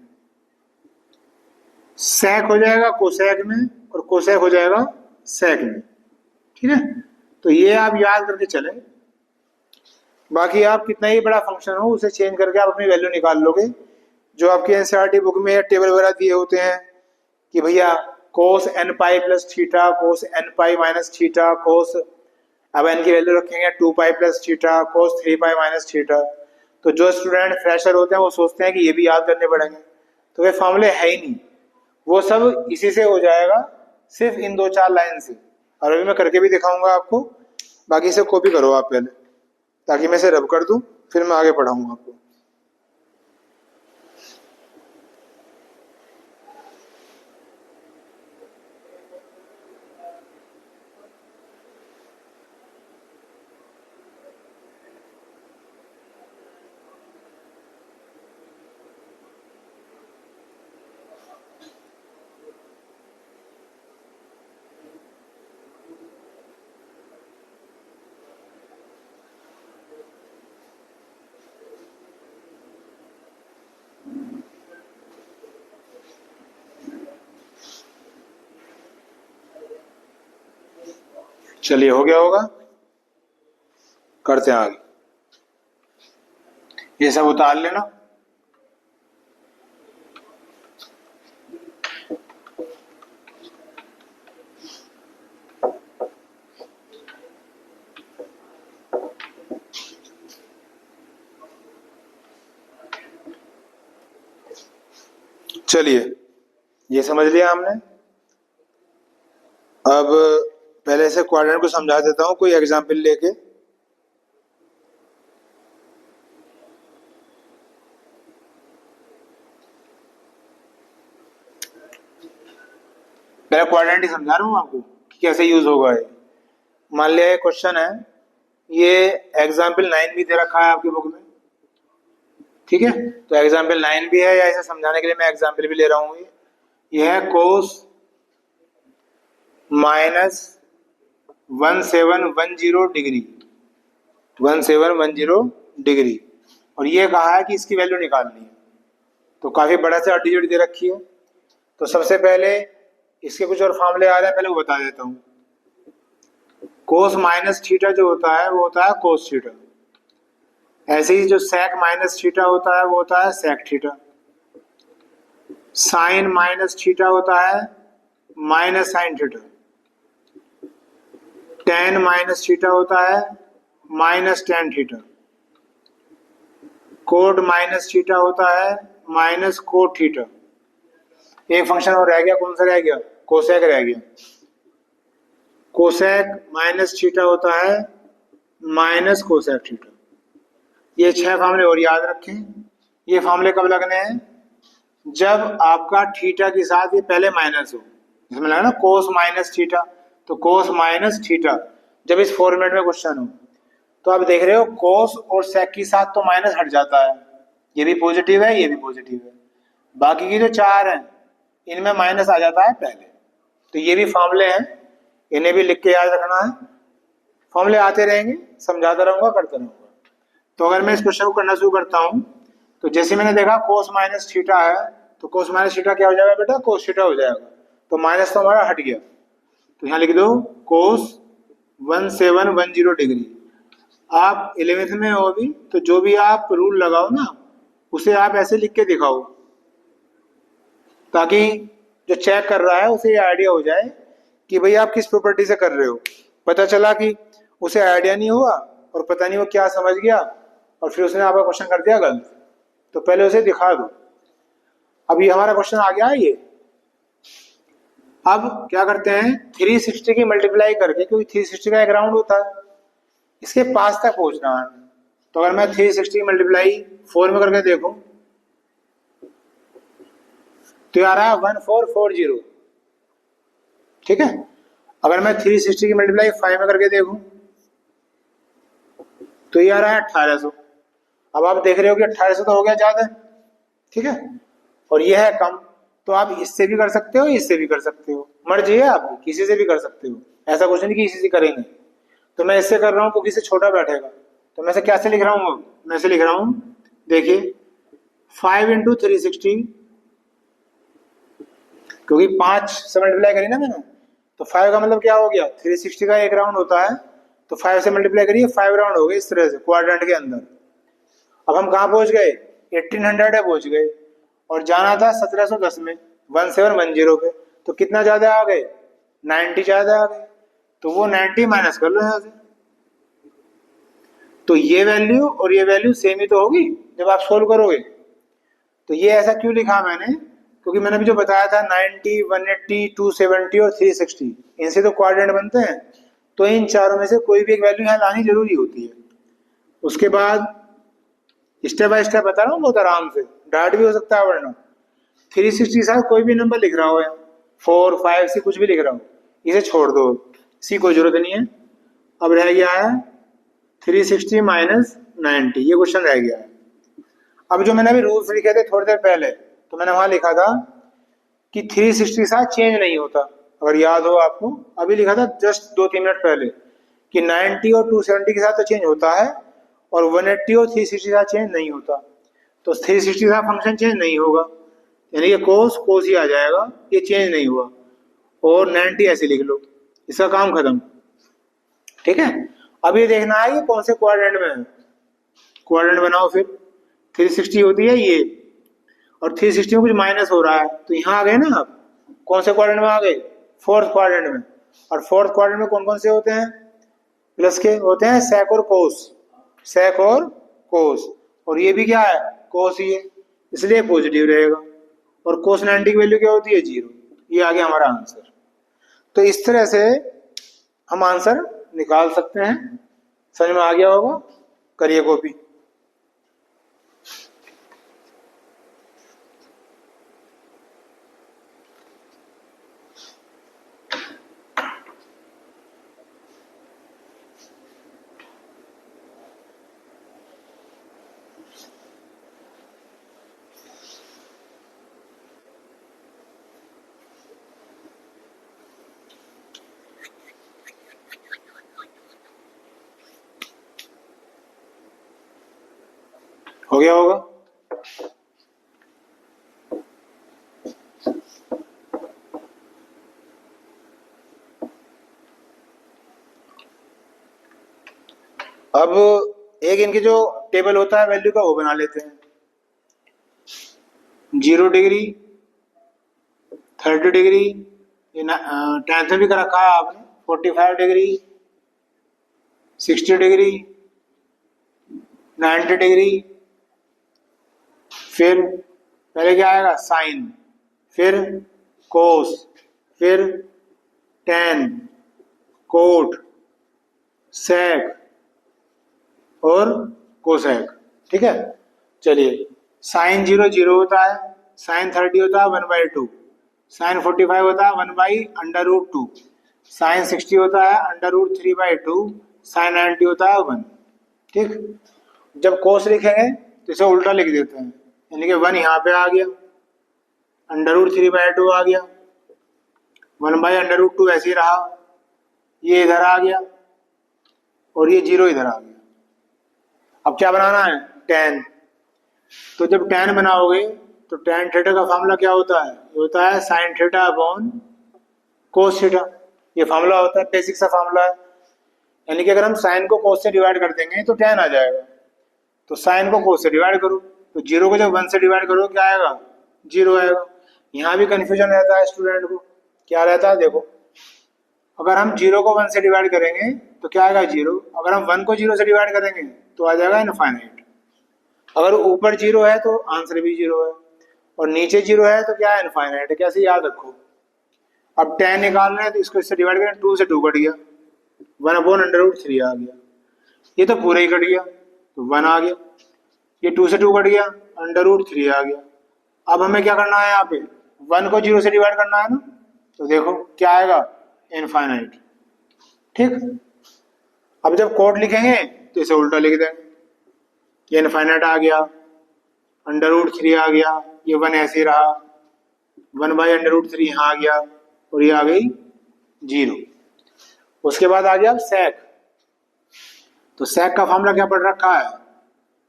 सेक हो जाएगा कोसेक में, और कोसेक हो जाएगा सेक में। ठीक है, तो ये आप याद करके चले। बाकी आप कितना ही बड़ा फंक्शन हो उसे चेंज करके आप अपनी वैल्यू निकाल लोगे। जो आपके एनसीईआरटी बुक में टेबल वगैरह दिए होते हैं कि भैया कोस एन पाई प्लस थीटा, कोस एन पाई माइनस थीटा, कोस, अब एन की वैल्यू रखेंगे 2 पाई प्लस थीटा, कोस 3 पाई माइनस थीटा। तो जो स्टूडेंट फ्रेशर होते हैं वो सोचते हैं कि ये भी याद करने पड़ेंगे, तो वे फॉर्मूले है ही नहीं, वो सब इसी से हो जाएगा, सिर्फ इन 2-4 लाइन से। और अभी मैं करके भी दिखाऊंगा आपको, बाकी से कॉपी करो आप पहले, ताकि मैं इसे रब कर दूं, फिर मैं आगे पढ़ाऊंगा आपको। चलिए हो गया होगा, करते हैं आगे। ये सब उतार लेना। चलिए ये समझ लिया हमने। अब पहले से क्वाड्रेंट को समझा देता हूं कोई एग्जाम्पल लेके। पहले क्वाड्रेंट ही समझा रहा हूं आपको कि कैसे यूज होगा ये। मान लिया क्वेश्चन है, ये एग्जाम्पल 9 भी दे रखा है आपकी बुक में, ठीक है। तो एग्जाम्पल 9 भी है, या इसे समझाने के लिए मैं एग्जाम्पल भी ले रहा हूँ। ये है कोस -1710 डिग्री, 1710 डिग्री, और ये कहा है कि इसकी वैल्यू निकालनी है। तो काफी बड़ा से डिजिट दे रखी है। तो सबसे पहले इसके कुछ और फॉर्मूले आ रहे हैं, पहले वो बता देता हूँ। कोस माइनस थीटा जो होता है वो होता है कोस थीटा। ऐसे ही जो सेक माइनस थीटा होता है वो होता है sec theta. Sine minus theta होता है minus sine theta. Tan minus theta होता है minus tan theta. Cot minus theta होता है माइनस कोट थीटा। एक फंक्शन और रह गया, कौन सा रह गया? कोसेक रह गया। कोसेक माइनस थीटा होता है माइनस कोसेक थीटा। ये 6 फार्मूले और याद रखें। ये फार्मूले कब लगने हैं? जब आपका थीटा के साथ ये पहले माइनस हो। इसमें लगा ना कोस माइनस थीटा, तो कोस माइनस थीटा जब इस फॉर्मेट में क्वेश्चन हो तो आप देख रहे हो कोस और सेक के साथ तो माइनस हट जाता है, ये भी पॉजिटिव है, ये भी पॉजिटिव है। बाकी की जो 4 हैं इनमें माइनस आ जाता है पहले। तो ये भी फार्मूले हैं, इन्हें भी लिख के याद रखना है। फॉर्मूले आते रहेंगे, समझाता रहूंगा, करता रहूंगा। तो अगर मैं इस क्वेश्चन को करना शुरू करता हूं, तो जैसे मैंने देखा कोस माइनस थीटा है, तो कोस माइनस थीटा क्या हो जाएगा बेटा? कोस थीटा हो जाएगा। तो माइनस तो हमारा हट गया, तो यहाँ लिख दो कोस 1710 डिग्री। आप 11th में हो अभी, तो जो भी आप रूल लगाओ ना उसे आप ऐसे लिख के दिखाओ, ताकि जो चेक कर रहा है उसे ये आइडिया हो जाए कि भाई आप किस प्रॉपर्टी से कर रहे हो। पता चला कि उसे आइडिया नहीं हुआ और पता नहीं वो क्या समझ गया और फिर उसने आपका क्वेश्चन कर दिया गलत, तो पहले उसे दिखा दो। अब ये हमारा क्वेश्चन आ गया है ये। अब क्या करते हैं, 360 की मल्टीप्लाई करके, क्योंकि 360 का एक राउंड होता है, इसके पास तक पहुंचना है। तो अगर मैं 360 की मल्टीप्लाई 4 में करके देखूं तो ये आ रहा है 1440, ठीक है। अगर मैं 360 की मल्टीप्लाई 5 में करके देखूं तो ये आ रहा है 1800। अब आप देख रहे हो कि 1800 तो हो गया ज्यादा, ठीक है, और ये है कम। तो आप इससे भी कर सकते हो, इससे भी कर सकते हो, मर्जी है आपकी, किसी से भी कर सकते हो। ऐसा कुछ नहीं कि इसी से करेंगे। तो मैं इससे कर रहा हूँ, क्योंकि इससे छोटा बैठेगा, तो मैं इसे कैसे लिख रहा हूँ? मैं इसे लिख रहा हूँ, देखिए 5 × 360, क्योंकि 5 से मल्टीप्लाई करी ना मैंने, तो 5 का मतलब क्या हो गया? 360 का एक राउंड होता है, तो 5 से मल्टीप्लाई करिए, 5 राउंड हो गए इस तरह से क्वाड्रेंट के अंदर। अब हम कहाँ पहुंच गए? 1800 है पहुंच गए, और जाना था 1710 में 1710 पे। तो कितना ज्यादा आ गए? 90 ज्यादा आ गए। तो वो 90 माइनस कर लो यहाँ से। तो ये वैल्यू और ये वैल्यू सेम ही तो होगी जब आप सोल्व करोगे। तो ये ऐसा क्यों लिखा मैंने? क्योंकि मैंने अभी जो बताया था 90, 180, 270 और 360, इनसे तो क्वाड्रेंट बनते हैं। तो इन चारों में से कोई भी एक वैल्यू यहाँ लानी जरूरी होती है। उसके बाद स्टेप बाय स्टेप बता रहा हूँ, बहुत आराम से, डार्ट भी हो सकता है वरना। 360 के साथ कोई भी नंबर लिख रहा हो, 4, 5 से कुछ भी लिख रहा हो, इसे छोड़ दो, इसी कोई जरूरत नहीं है। अब रह गया है 360 माइनस 90, ये क्वेश्चन रह गया है। अब जो मैंने अभी रूल्स लिखे थे थोड़ी देर पहले, तो मैंने वहां लिखा था कि 360 के साथ चेंज नहीं होता, अगर याद हो आपको। अभी लिखा था जस्ट 2-3 मिनट पहले कि 90 और 270 के साथ तो चेंज होता है, और 180 और 360 के साथ चेंज नहीं होता। तो 360 के साथ फंक्शन चेंज नहीं होगा, यानी कि कोस ही आ जाएगा, ये चेंज नहीं हुआ। और 90 ऐसे लिख लो, इसका काम खत्म, ठीक है। अब ये देखना है ये कौन से क्वाड्रेंट में है, क्वाड्रेंट बनाओ फिर। 360 होती है ये, और 360 में कुछ माइनस हो रहा है, तो यहाँ आ गए ना आप। कौन से क्वाड्रेंट में आ गए? 4th क्वाड्रेंट में। और 4th क्वाड्रेंट में कौन कौन से होते हैं? प्लस के होते हैं, सेक और कोस, सेक और कोस। और ये भी क्या है? कोस ही है, इसलिए पॉजिटिव रहेगा। और cos 90 की वैल्यू क्या होती है 0। ये आ गया हमारा आंसर। तो इस तरह से हम आंसर निकाल सकते हैं। समझ में आ गया होगा? करिए कॉपी। हो गया होगा? अब एक इनकी जो टेबल होता है वैल्यू का वो बना लेते हैं। 0 डिग्री, 30 डिग्री, ये 10th में भी कर रखा है आपने, 45 डिग्री, 60 डिग्री, 90 डिग्री। फिर पहले क्या आएगा साइन, फिर कोस, फिर टेन, कोट, सेक और कोसेक। ठीक है, चलिए। साइन 0 0 होता है, साइन 30 होता है 1/2, साइन 45 होता है 1/√2, साइन 60 होता है √3/2, साइन 90 होता है 1। ठीक, जब कोस लिखेंगे तो इसे उल्टा लिख देते हैं, यानी कि 1 यहाँ पे आ गया, √3/2 आ गया, 1/√2 ऐसे ही रहा, ये इधर आ गया और ये 0 इधर आ गया। अब क्या बनाना है, tan। तो जब tan बनाओगे तो tan थीटा का फार्मूला क्या होता है, ये होता है sin theta upon cos theta. ये फार्मूला होता है, बेसिक सा फार्मूला है। यानी कि अगर हम sin को cos से डिवाइड कर देंगे तो tan आ जाएगा, तो sin को cos से डिवाइड करो, तो 0 को जब 1 से डिवाइड करो क्या आएगा, 0 आएगा। यहाँ भी कंफ्यूजन रहता है स्टूडेंट को, क्या रहता है देखो, अगर हम 0 को 1 से डिवाइड करेंगे तो क्या आएगा 0, अगर हम 1 को 0 से डिवाइड करेंगे तो आ जाएगा इनफाइनाइट। अगर ऊपर 0 है तो आंसर भी 0 है, और नीचे 0 है तो क्या है, इनफाइनाइट है। कैसे, याद रखो। अब tan निकालना है तो इसको इससे डिवाइड करें, 2 से 2 कट गया, 1/√3 आ गया। ये तो पूरा ही कट गया तो 1 आ गया, ये 2 से 2 कट गया, √3 आ गया। अब हमें क्या करना है, यहाँ पे 1 को 0 से डिवाइड करना है ना, तो देखो क्या आएगा, इनफाइनाइट। ठीक, अब जब कोड लिखेंगे तो इसे उल्टा लिख देंगे, ये इनफाइनाइट आ गया, √3 आ गया, ये 1 ऐसे ही रहा, 1/√3 यहाँ आ गया और ये आ गई 0। उसके बाद आ गया सेक। तो सेक का फॉर्मूला क्या पढ़ रखा है,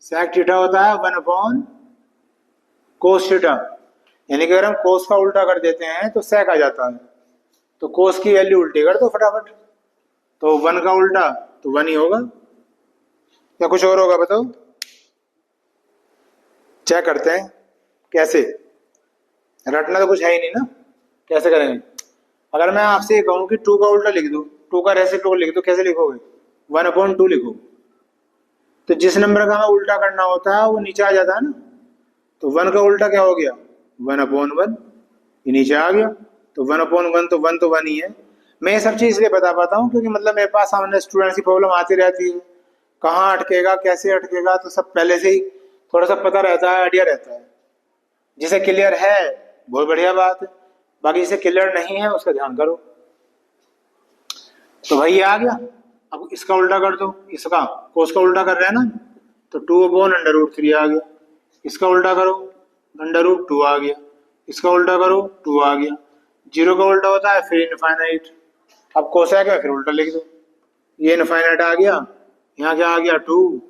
सेक थीटा होता है 1/cos थीटा। यानी कि अगर हम कोस का उल्टा कर देते हैं तो सेक आ जाता है, तो कोस की वैल्यू उल्टी कर दो फटाफट, तो 1 का उल्टा तो 1 ही होगा, या कुछ और होगा बताओ। चेक करते हैं कैसे, रटना तो कुछ है ही नहीं ना, कैसे करेंगे। अगर मैं आपसे ये कहूँ कि 2 का उल्टा लिख दो, 2 का रेसिप्रोकल लिख दो, कैसे लिखोगे, 1/2 लिखो। तो जिस नंबर का हमें उल्टा करना होता है वो नीचे आ जाता है ना, तो 1 का उल्टा क्या हो गया, 1/1, ये नीचे आ गया, तो 1/1 तो 1 तो 1 ही है। मैं ये सब चीज़ इसलिए बता पाता हूँ क्योंकि मतलब मेरे पास सामने स्टूडेंट्स की प्रॉब्लम आती रहती है, कहाँ अटकेगा कैसे अटकेगा, तो सब पहले से ही थोड़ा सा पता रहता है, आइडिया रहता है। जिसे क्लियर है बहुत बढ़िया बात है, बाकी जिसे क्लियर नहीं है उसका ध्यान करो। तो भाई ये आ गया, अब इसका उल्टा कर दो, इसका कोस का उल्टा कर रहे हैं ना, तो 2/√3 आ गया, इसका उल्टा करो √2 आ गया, इसका उल्टा करो 2 आ गया, 0 का उल्टा होता है फिर इनफाइनाइट। अब कोसेक है फिर उल्टा लिख दो, ये इनफाइनाइट आ गया, यहाँ क्या आ गया 2,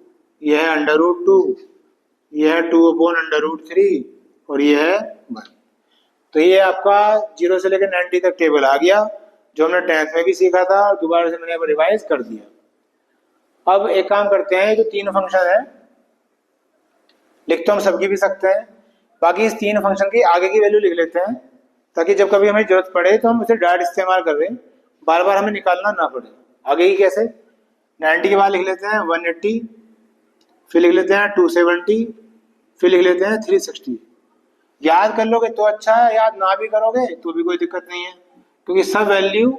ये है √2, ये है 2/√3 और ये है 1। तो ये आपका 0 से लेकर 90 तक टेबल आ गया, जो हमने 10th में भी सीखा था और दोबारा से मैंने रिवाइज कर दिया। अब एक काम करते हैं, जो 3 फंक्शन है लिख तो हम सबकी भी सकते हैं, बाकी इस 3 फंक्शन की आगे की वैल्यू लिख लेते हैं, ताकि जब कभी हमें जरूरत पड़े तो हम उसे डायरेक्ट इस्तेमाल कर रहे हैं, बार बार हमें निकालना ना पड़े। आगे की कैसे, 90 के बाद लिख लेते हैं 180, फिर लिख लेते हैं 270, फिर लिख लेते हैं 360। याद कर लोगे तो अच्छा है, याद ना भी करोगे तो भी कोई दिक्कत नहीं है, क्योंकि सब वैल्यू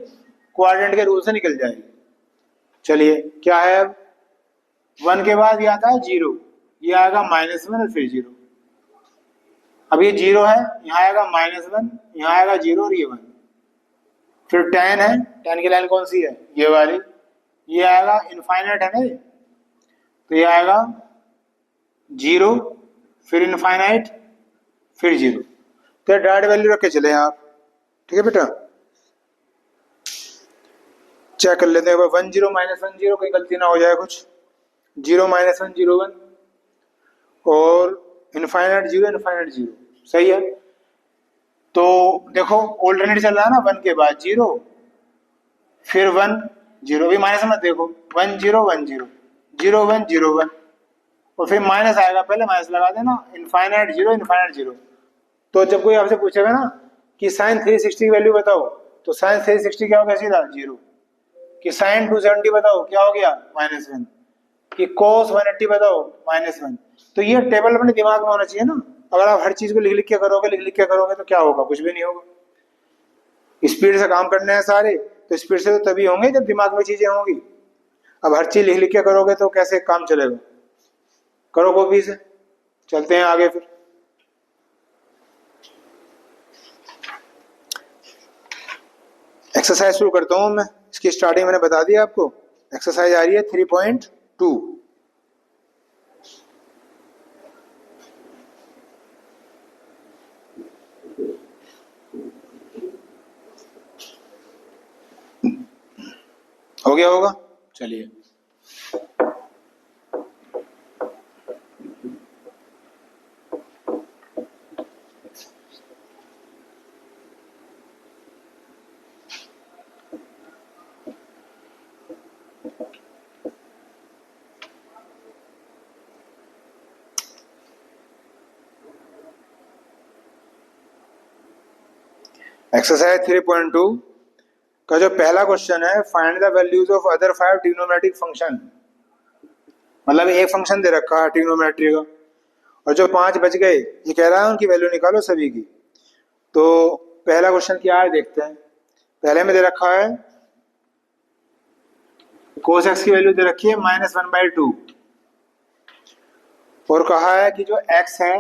क्वाड्रेंट के रूल से निकल जाएगी। चलिए क्या है, अब 1 के बाद ये आता है 0, ये आएगा -1 और फिर 0। अब ये 0 है, यहाँ आएगा -1, यहाँ आएगा 0 और ये 1। फिर 10 है, 10 की लाइन कौन सी है, ये वाली, ये आएगा इनफाइनाइट है ना ये, तो ये आएगा 0 फिर इनफाइनाइट फिर 0। तो डायरेक्ट वैल्यू रख के चले आप, ठीक है बेटा। चेक कर लेते हैं 1 0 -1 0, कहीं गलती ना हो जाए कुछ। 0 -1 0 1 और इनफाइनाइट 0 इनफाइनाइट 0, सही है। तो देखो ऑल्टरनेट चल रहा है ना, 1 के बाद 0 फिर 1 0, भी माइनस मत देखो, 1 0 1 0 0 1 0 1 और फिर माइनस आएगा, पहले माइनस लगा देना, इनफाइनाइट 0 इनफाइनाइट 0। तो जब कोई आपसे पूछेगा ना कि साइन 360 की वैल्यू बताओ, तो साइन 360 क्या हो गया, सीधा 0। कि साइन 270 बताओ, क्या हो गया, -1। कि cos 180 बताओ, -1। तो ये टेबल अपने दिमाग में होना चाहिए ना। अगर आप हर चीज को लिख लिख के करोगे तो क्या होगा, कुछ भी नहीं होगा। स्पीड से काम करने हैं सारे, तो स्पीड से तो तभी होंगे जब दिमाग में चीजें होंगी। अब हर चीज लिख लिख के करोगे तो कैसे काम चलेगा। करो कॉपी से, चलते हैं आगे। फिर एक्सरसाइज शुरू करता हूं मैं। इसकी स्टार्टिंग मैंने बता दिया आपको। एक्सरसाइज आ रही है 3.2। हो गया होगा, चलिए। एक्सरसाइज 3.2 का जो पहला क्वेश्चन है, find the values of other 5 trigonometric function. मतलब एक फंक्शन दे रखा है ट्रिग्नोमेट्री का, और जो 5 बच गए, ये कह रहा है उनकी वैल्यू निकालो सभी की। तो पहला क्वेश्चन क्या है देखते हैं। पहले में दे रखा है cos x की वैल्यू दे रखी है -1/2, और कहा है कि जो x है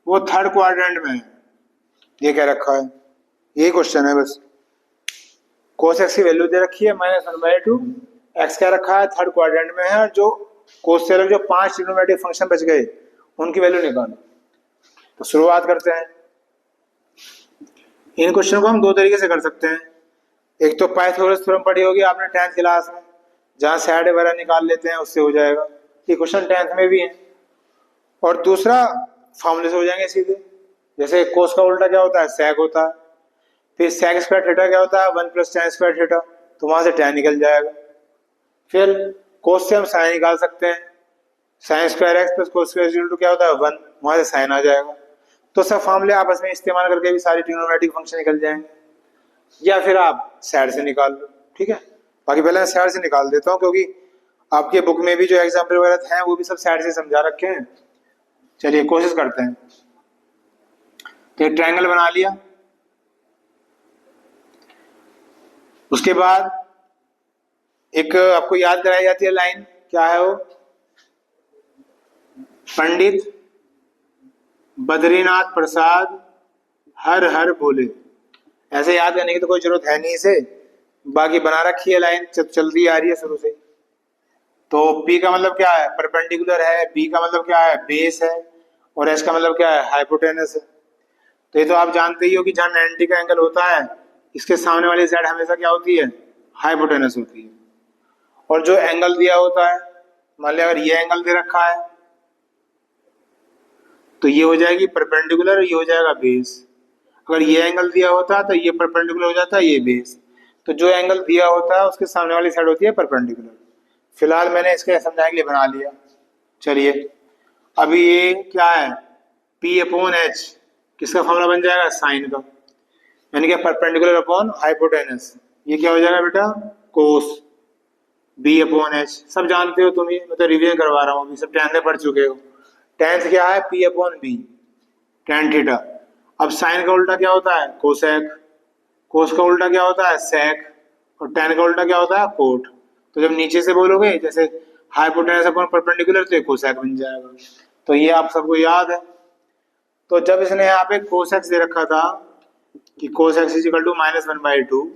वो थर्ड क्वाड्रेंट में है, ये कह रखा है। यही क्वेश्चन है बस। cos x की वैल्यू दे रखी है -1/2, x क्या रखा है, थर्ड क्वाड्रेंट में है, और जो cos से अलग जो 5 ट्रिग्नोमेट्रिक फंक्शन बच गए उनकी वैल्यू निकालो। तो शुरुआत करते हैं। इन क्वेश्चन को हम दो तरीके से कर सकते हैं। एक तो पाइथागोरस थ्योरम पढ़ी होगी आपने 10th क्लास में, जहां साइड वगैरह निकाल लेते हैं, उससे हो जाएगा। ये क्वेश्चन 10th में भी है। और दूसरा फॉर्मूले से हो जाएंगे सीधे। जैसे कोस का उल्टा क्या होता है, सेक होता है। फिर सेक स्क्वायर थीटा क्या होता है, 1 + tan स्क्वायर थीटा, तो वहां से tan निकल जाएगा। फिर कोस से हम साइन निकाल सकते हैं, sine square x plus cos square equal to क्या होता है 1, वहां से साइन आ जाएगा। तो सब फॉर्मूले आपस में इस्तेमाल करके भी सारे ट्रिग्नोमेट्रिक फंक्शन निकल जाएंगे, या फिर आप साइड से निकाल लो, ठीक है। बाकी पहले मैं साइड से निकाल देता हूँ, क्योंकि आपके बुक में भी जो एग्जाम्पल वगैरह हैं वो भी सब साइड से समझा रखे हैं। चलिए कोशिश करते हैं। तो एक ट्रायंगल बना लिया, उसके बाद एक आपको याद कराई जाती है लाइन, क्या है वो, पंडित बद्रीनाथ प्रसाद हर हर बोले। ऐसे याद करने की तो कोई जरूरत है नहीं इसे, बाकी बना रखी है लाइन, चलती आ रही है शुरू से। तो P का मतलब क्या है, परपेंडिकुलर है, B का मतलब क्या है, बेस है, और S का मतलब क्या है, हाइपोटेनस है। तो ये तो आप जानते ही हो कि जहां 90 का एंगल होता है, इसके सामने वाली साइड हमेशा क्या होती है, हाइपोटेनस होती है। और जो एंगल दिया होता है, मान लिया अगर ये एंगल दे रखा है तो ये हो जाएगी परपेंडिकुलर, ये हो जाएगा बेस। अगर ये एंगल दिया होता है तो ये परपेंडिकुलर हो जाता है, ये बेस। तो जो एंगल दिया होता है उसके सामने वाली साइड होती है परपेंडिकुलर। फिलहाल मैंने इसके समझाने के लिए बना लिया। चलिए अभी ये क्या है, P/H किसका फॉर्मूला बन जाएगा, साइन का, यानी कि परपेंडिकुलर अपॉन हाइपोटेनस। ये क्या हो जाएगा बेटा, कोस B/H। सब जानते हो तुम, ये मैं तो रिवीजन करवा रहा हूँ, अभी सब 10th में पढ़ चुके हो। 10th क्या है, P/B, tan थीटा। अब साइन का उल्टा क्या होता है? कोसेक। कोस का उल्टा क्या होता है? सेक। और tan का उल्टा क्या होता है? कोट। तो जब नीचे से बोलोगे जैसे हाइपोटेनस अपॉन परपेंडिकुलर तो कोसेक बन जाएगा। तो ये आप सबको याद है। तो जब इसने यहाँ पे कोसेक्स दे रखा था कि कोसेक्स इज इक्वल टू -1/2,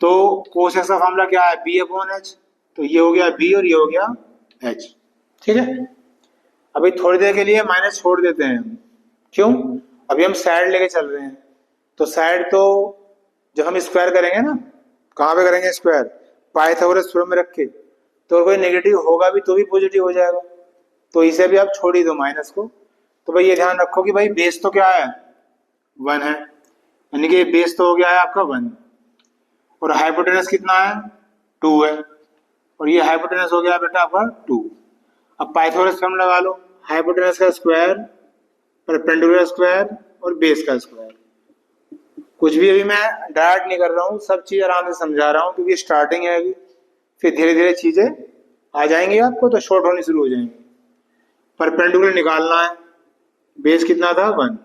तो कोसेक्स का फॉर्मूला क्या है? b upon h। तो ये हो गया b और ये हो गया h। ठीक है, अभी थोड़ी देर के लिए माइनस छोड़ देते हैं। क्यों? अभी हम साइड लेके चल रहे हैं। तो साइड तो जब हम स्क्वायर करेंगे ना, कहाँ पे करेंगे स्क्वायर? पाइथागोरस थ्योरम में रख के। तो कोई नेगेटिव होगा भी तो भी पॉजिटिव हो जाएगा। तो इसे भी आप छोड़ ही दो माइनस को। तो भाई ये ध्यान रखो कि भाई बेस तो क्या है? 1 है, यानी कि बेस तो हो गया है आपका 1। और हाइपोटेनस कितना है? 2 है। और ये हाइपोटेनस हो गया बेटा आपका 2। अब पाइथागोरस थ्योरम लगा लो। हाइपोटेनस का स्क्वायर, परपेंडिकुलर स्क्वायर और बेस का स्क्वायर। कुछ भी अभी मैं डायरेक्ट नहीं कर रहा हूँ, सब चीज आराम से समझा रहा हूँ क्योंकि स्टार्टिंग है अभी। फिर धीरे धीरे चीजें आ जाएंगी आपको तो शॉर्ट होनी शुरू हो जाएंगी। परपेंडिकुलर निकालना है। बेस कितना था? 1।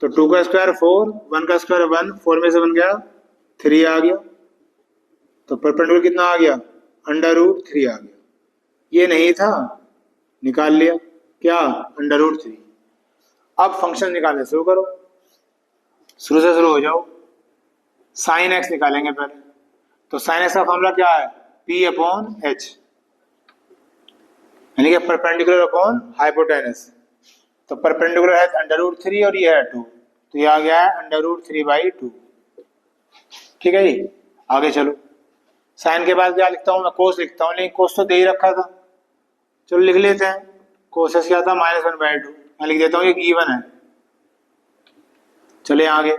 तो 2 का स्क्वायर 4, 1 का स्क्वायर 1, 4 में से बन गया 3 आ गया। तो परपेंडिकुलर कितना आ गया? √3 आ गया। ये नहीं था, निकाल लिया क्या? √3। अब फंक्शन निकालने शुरू करो, शुरू से शुरू हो जाओ। साइन एक्स निकालेंगे पहले। तो साइन एक्स का फॉर्मूला क्या है? p अपॉन h, यानी कि परपेंडिकुलर अपॉन हाइपोटेनस। तो परपेंडिकुलर है √3 और ये है 2, तो ये आ गया है √3/2। ठीक है जी, आगे चलो। साइन के बाद क्या लिखता हूं मैं? कोस लिखता हूं, लेकिन कोस तो दे ही रखा था। चलो लिख लेते हैं। कोसेस क्या था? -1/2। मैं लिख देता हूँ ये गिवन है। चलिए आगे।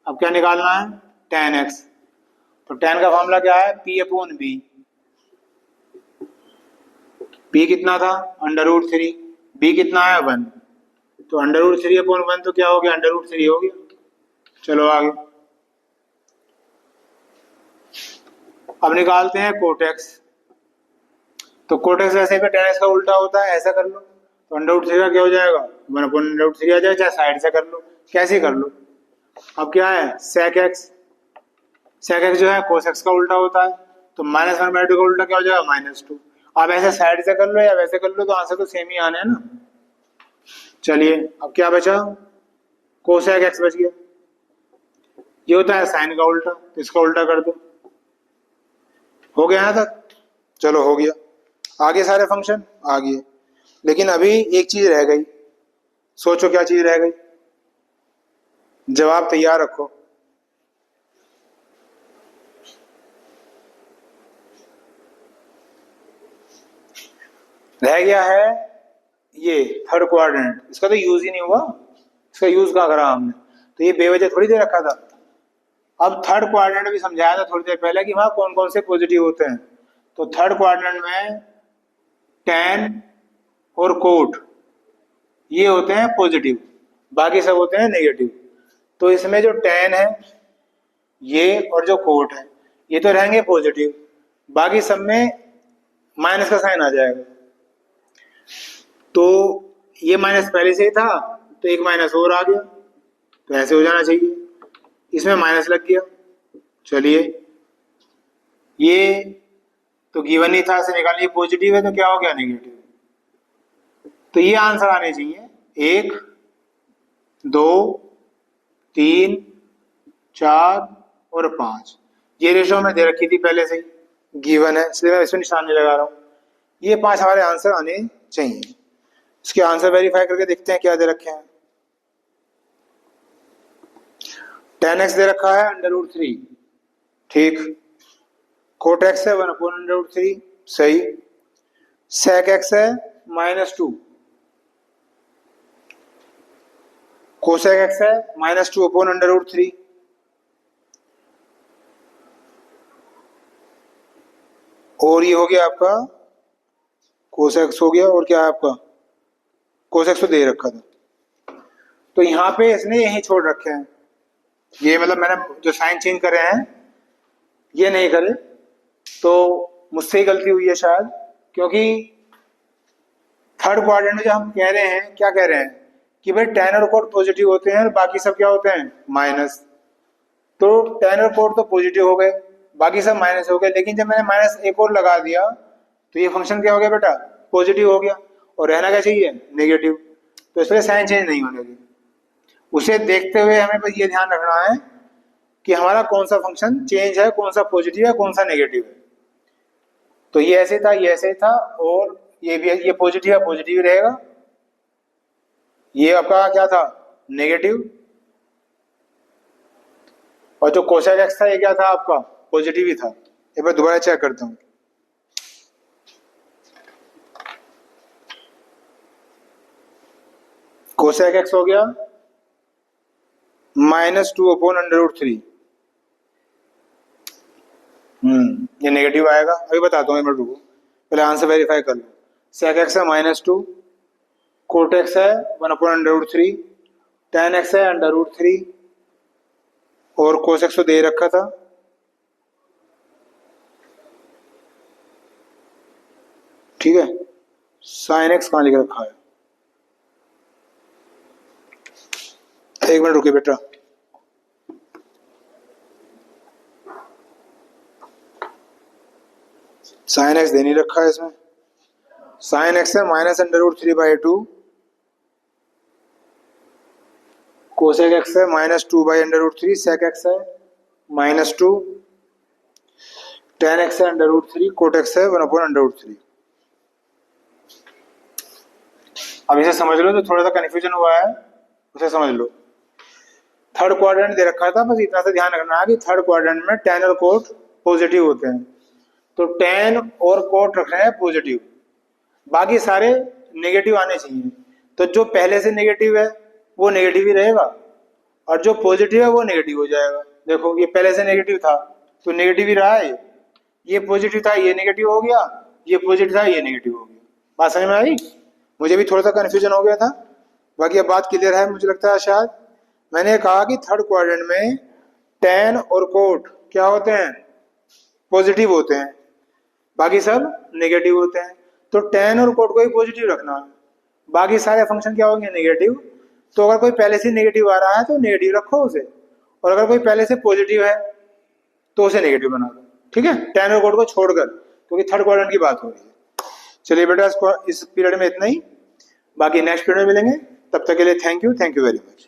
अब क्या निकालना है? tan x। तो tan का फॉर्मूला क्या है? p upon b। p कितना था? √3। b कितना है? 1। तो √3 अपॉन 1 तो क्या हो गया? √3 हो गया। चलो आगे। अब निकालते हैं कोटेक्स। तो कोटेक्स वैसे भी tan x का उल्टा होता है, ऐसा कर लो। तो √3 का क्या हो जाएगा? 1 अपॉन √3 आ जाएगा, चाहे साइड से कर लो, कैसे कर लो। अब क्या है? sec x। sec x जो है cos x का उल्टा होता है। तो -1/2 का उल्टा क्या हो जाएगा? -2। अब ऐसे साइड से कर लो या वैसे कर लो तो आंसर तो सेम ही आना है ना। चलिए अब क्या बचा? कोसेक x बच गया। ये होता है साइन का उल्टा, तो इसका उल्टा कर दो। हो गया यहाँ तक? चलो हो गया। आगे सारे फंक्शन आ गए, लेकिन अभी एक चीज रह गई। सोचो क्या चीज रह गई? जवाब तैयार रखो। रह गया है ये थर्ड क्वाड्रेंट। इसका तो यूज ही नहीं हुआ, इसका यूज कहाँ करा हमने? तो ये बेवजह थोड़ी दे रखा था। अब थर्ड क्वाड्रेंट भी समझाया था थोड़ी देर पहले कि वहां कौन कौन से पॉजिटिव होते हैं। तो थर्ड क्वाड्रेंट में टैन और कोट ये होते हैं पॉजिटिव, बाकी सब होते हैं नेगेटिव। तो इसमें जो टैन है ये और जो कोट है ये तो रहेंगे पॉजिटिव, बाकी सब में माइनस का साइन आ जाएगा। तो ये माइनस पहले से ही था तो एक माइनस और आ गया, तो ऐसे हो जाना चाहिए। इसमें माइनस लग गया। चलिए ये तो गिवन ही था, इसे निकालिए। पॉजिटिव है तो क्या हो गया? नेगेटिव। तो ये आंसर आने चाहिए 1 2 3 4 और 5। ये रेशो में दे रखी थी पहले से ही, गिवन है, इसलिए मैं इसमें निशान नहीं लगा रहा हूं। ये 5 हमारे आंसर आने चाहिए। इसके आंसर वेरीफाई करके देखते हैं क्या दे रखे हैं। tan x दे रखा है √3, ठीक। कोट x है 1 अपॉन √3, सही। sec x है -2, कोसेक x है -2 अपॉन √3। और ये हो गया आपका कोसेक्स हो गया। और क्या है आपका? कोसेक्स तो दे रखा था। तो यहाँ पे इसने यही छोड़ रखे हैं। ये मतलब मैंने जो साइन चेंज करे हैं ये नहीं करे, तो मुझसे ही गलती हुई है शायद। क्योंकि थर्ड क्वाड्रेंट में जो हम कह रहे हैं, क्या कह रहे हैं कि भाई tan और cot पॉजिटिव होते हैं और बाकी सब क्या होते हैं, माइनस। तो tan और cot तो पॉजिटिव हो गए, बाकी सब माइनस हो गए, लेकिन जब मैंने माइनस एक और लगा दिया तो ये फंक्शन क्या हो गया बेटा, पॉजिटिव हो गया, और रहना क्या चाहिए, नेगेटिव। तो इसलिए साइन चेंज नहीं होने की। उसे देखते हुए हमें बस ये ध्यान रखना है कि हमारा कौन सा फंक्शन चेंज है, कौन सा पॉजिटिव है, कौन सा नेगेटिव है। तो ये ऐसे था, ये ऐसे था, और ये भी, ये पॉजिटिव है, पॉजिटिव ही रहेगा। ये आपका क्या था, नेगेटिव। और जो कोसेक एक्स था ये क्या था आपका, पॉजिटिव ही था। एक बार दोबारा चेक करता हूं। कोसेक एक्स हो गया -2/√3। ये नेगेटिव आएगा, अभी बताता हूँ, एक मिनट रुको, पहले आंसर वेरीफाई कर लो। सेक एक्स है -2, कोट एक्स है 1/√3, tan एक्स है √3, और कोस एक्स तो दे रखा था, ठीक है। साइन एक्स कहाँ लिख रखा है, एक मिनट रुकिए बेटा। साइन एक्स दे नहीं रखा है इसमें। साइन एक्स है -√3/2, कोसेक एक्स है -2/√3, सेक एक्स है -2, tan एक्स है √3, कोट एक्स है 1/√3। अब इसे समझ लो, तो थोड़ा सा कंफ्यूजन हुआ है उसे समझ लो। थर्ड क्वाड्रेंट दे रखा था, बस इतना सा ध्यान रखना है कि थर्ड क्वाड्रेंट में tan और कोट पॉजिटिव होते हैं, तो tan और कोट रख रहे हैं पॉजिटिव, बाकी सारे नेगेटिव आने चाहिए। तो जो पहले से नेगेटिव है वो नेगेटिव ही रहेगा, और जो पॉजिटिव है वो नेगेटिव हो जाएगा। देखो ये पहले से नेगेटिव था तो नेगेटिव ही रहा है, ये पॉजिटिव था ये नेगेटिव हो गया, ये पॉजिटिव था ये नेगेटिव हो गया। बात समझ में आई? मुझे भी थोड़ा सा कन्फ्यूजन हो गया था, बाकी अब बात क्लियर है मुझे लगता है। शायद मैंने कहा कि थर्ड क्वाड्रेंट में tan और कोट क्या होते हैं, पॉजिटिव होते हैं, बाकी सब नेगेटिव होते हैं। तो tan और कोट को ही पॉजिटिव रखना, बाकी सारे फंक्शन क्या होंगे, नेगेटिव। तो अगर कोई पहले से नेगेटिव आ रहा है तो नेगेटिव रखो उसे, और अगर कोई पहले से पॉजिटिव है तो उसे नेगेटिव बना दो, ठीक है, tan और कोट को छोड़कर, क्योंकि थर्ड क्वाड्रेंट की बात हो रही है। चलिए बेटा, इस पीरियड में इतना ही, बाकी नेक्स्ट पीरियड में मिलेंगे। तब तक के लिए थैंक यू वेरी मच।